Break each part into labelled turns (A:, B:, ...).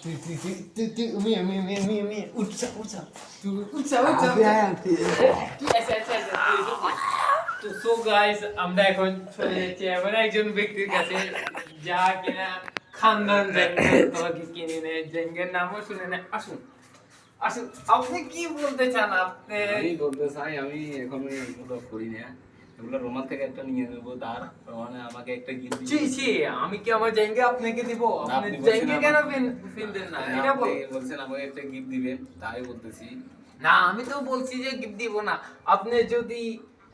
A: আমরা এখন চলে যাচ্ছি এমন একজন ব্যক্তির কাছে যা কিনা খানদান কিনে নেয়, জেঙ্গের নামও শুনে নেয়। আসুন আসুন, আপনি কি বলতে চান?
B: আমি বলতে চাই, আমি এখন এগুলো করি না, এগুলো রোমান থেকে একটা নিয়ে নেবো, তার রোমানে আমাকে একটা গিফট
A: ছি ছি, আমি কি আমার জেঙ্গে আপনাকে দিব? আপনি জেঙ্গে কেন কিনবেন না? এটা
B: বলছেন আমাকে একটা গিফট দিবেন, তাই বলতেছি।
A: না, আমি তো বলছি যে গিফট দিব না। আপনি যদি,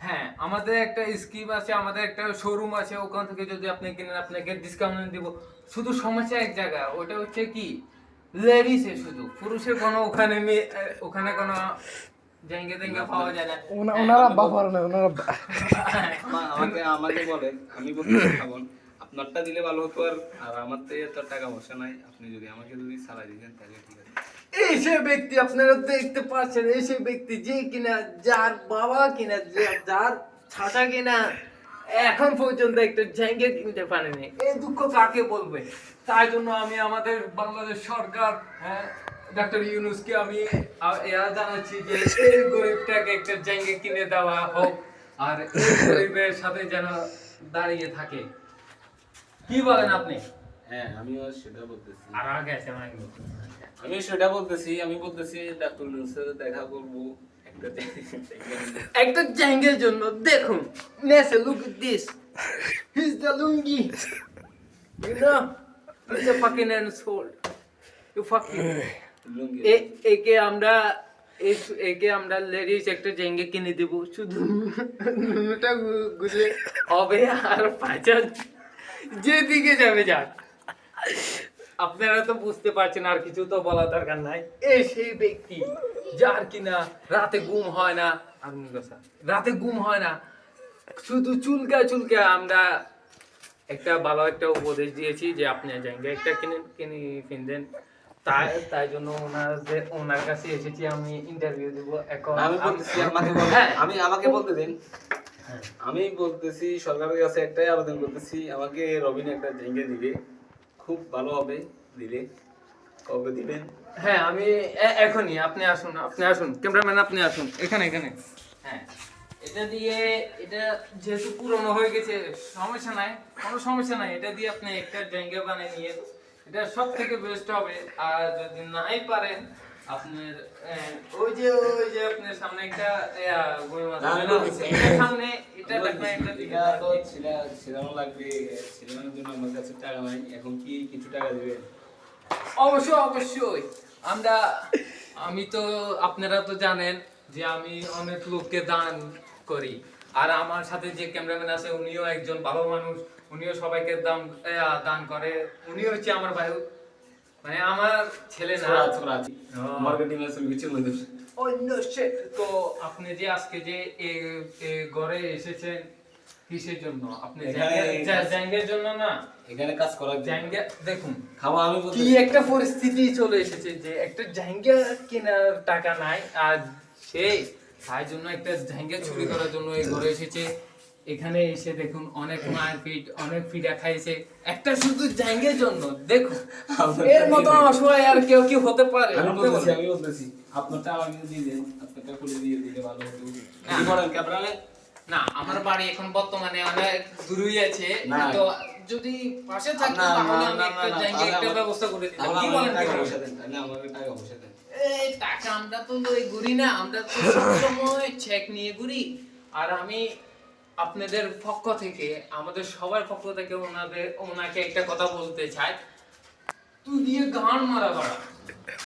A: হ্যাঁ, আমাদের একটা স্কিম আছে, আমাদের একটা শোরুম আছে, ওখান থেকে যদি আপনি কিনেন আপনাকে ডিসকাউন্ট দিব। শুধু সমস্যা এক জায়গায়, ওটা হচ্ছে কি, লেডিসে শুধু, পুরুষের কোনো ওখানে কোনো জায়গা জায়গা পাওয়া যায় না।
C: ওনারা বাবার না, ওনারা
B: আমাকে বলে, আমি বলতে খাবো আপনারটা দিলে ভালো হতো। আর আমার তো এত টাকা পয়সা নাই, আপনি যদি আমাকে সারাই দিতেন তাহলে ঠিক আছে।
A: এই সে ব্যক্তি, আপনারা দেখতে পাচ্ছেন, এই সে ব্যক্তি যে কিনা, যার বাবা কিনা, যার ছাতা কিনা এখন পর্যন্ত একটা জায়গা কিনতে পারেনি। এই দুঃখ কাকে বলবে? তাই জন্য আমি আমাদের বাংলাদেশ সরকার, ডক্টর ইউনূসকে আমি জানাচ্ছি যে এই গরিবটাকে একটা জায়গা কিনে দেওয়া হোক, আর এই গরিবের সাথে যেন দাঁড়িয়ে থাকে। কি বলেন আপনি?
B: হ্যাঁ, আমিও সেটা বলতেছি।
A: আর আগে আছে আমার
B: আমি সেটা বলতেছি, আমি বলতেছি ডাক্তার ইউনূসের সাথে দেখা করব
A: একটা জায়গার জন্য। দেখুন, নেসে, look at this, he's the lungi, you know, he's a fucking asshole, you fucking
B: লুঙ্গি।
A: একে আমরা লেডিস একটা জায়গা কিনে দেব, শুধু নুনুটা গুলে হবে, আর পাঁচার যেদিকে যাবে যাক। আপনারা তো বুঝতে পারছেন, আর কিছু তো বলা দরকার নাই। এই সেই ব্যক্তি যার কিনা রাতে ঘুম হয় না, রাতে ঘুম হয় না, শুধু চুলকায় চুলকায়। আমরা একটা ভালো একটা উপদেশ দিয়েছি যে আপনি জায়গা একটা কিনবেন। তাই জন্য ওনার কাছে এসেছি, আমি ইন্টারভিউ দেব এখন।
B: আমি বলতেছি আমাকে বলতে দিন। আমি বলতেছি সরকারের কাছে একটাই আবেদন করতেছি, আমাকে রবিন একটা জায়গা দিবে, খুব ভালো হবে দিলে। কবে দিবেন?
A: হ্যাঁ, আমি এখনই। আপনি আসুন ক্যামেরাম্যান, আপনি আসুন এখানে। হ্যাঁ, এটা দিয়ে, এটা যেহেতু পুরনো হয়ে গেছে, সমস্যা নাই, কোনো সমস্যা নাই। এটা দিয়ে আপনি একটা জায়গা বানিয়ে নিয়ে, এটা সব থেকে বেস্ট হবে। আর যদি নাই পারেন, আপনার ওই যে আপনার সামনে একটা সামনে এটা
B: তো ছিলানো লাগবে, ছিলানোর জন্য আমার কাছে টাকা নাই। এখন কি কিছু টাকা দিবেন?
A: অবশ্যই। আমি তো, আপনারা তো জানেন যে আমি অনেক লোককে দান করি, আর আমার সাথে যে ক্যামেরাম্যান আছে উনিও একজন ভালো মানুষ, উনিও সবাইকে দান করে। উনিও হচ্ছে আমার ভাই, মানে আমার ছেলে না,
B: মার্কেটিং এর কিছু মধ্যে।
A: তো আপনি যে আজকে যে ঘরে এসেছেন কিসের জন্য? আপনি জায়গার জন্য না,
B: এখানে কাজ করার
A: জায়গা দেখুন
B: খাওয়া। আমি
A: কি একটা পরিস্থিতি চলে এসেছে যে একটা জায়গা কেনার টাকা নাই, আর সেই তাই জন্য একটা জায়গা চুরি করার জন্য এই ঘরে এসেছে। এখানে এসে দেখুন অনেক মারপিট, অনেক পিঠা খাইছে একটা শুধু জায়গার জন্য। দেখুন এর মতো অসহায় আর কেউ কি হতে পারে?
B: আমি বলতেছি আপনারটা আমাকে দিয়ে দেন, আপনারটা খুলে দিয়ে দিলে ভালো হতো। কি বলেন ক্যামেরাম্যান?
A: না, আমার বাড়ি এখন বর্তমানে অনেক দূরেই আছে, তো যদি পাশে থাকতো তাহলে আমি একটা জায়গা একটা ব্যবস্থা করে দিতাম। কি বলেন?
B: টাকা পয়সা দেন, তাহলে আমাকে টাকা পয়সা দেন।
A: এই টাকা আমরা তো লই ঘুরি না, আমরা তো সবসময় চেক নিয়ে ঘুরি। আর আমি আপনাদের পক্ষ থেকে, আমাদের সবার পক্ষ থেকে ওনাকে একটা কথা বলতে চাই, তুই দিয়ে গান মারা বাড়া।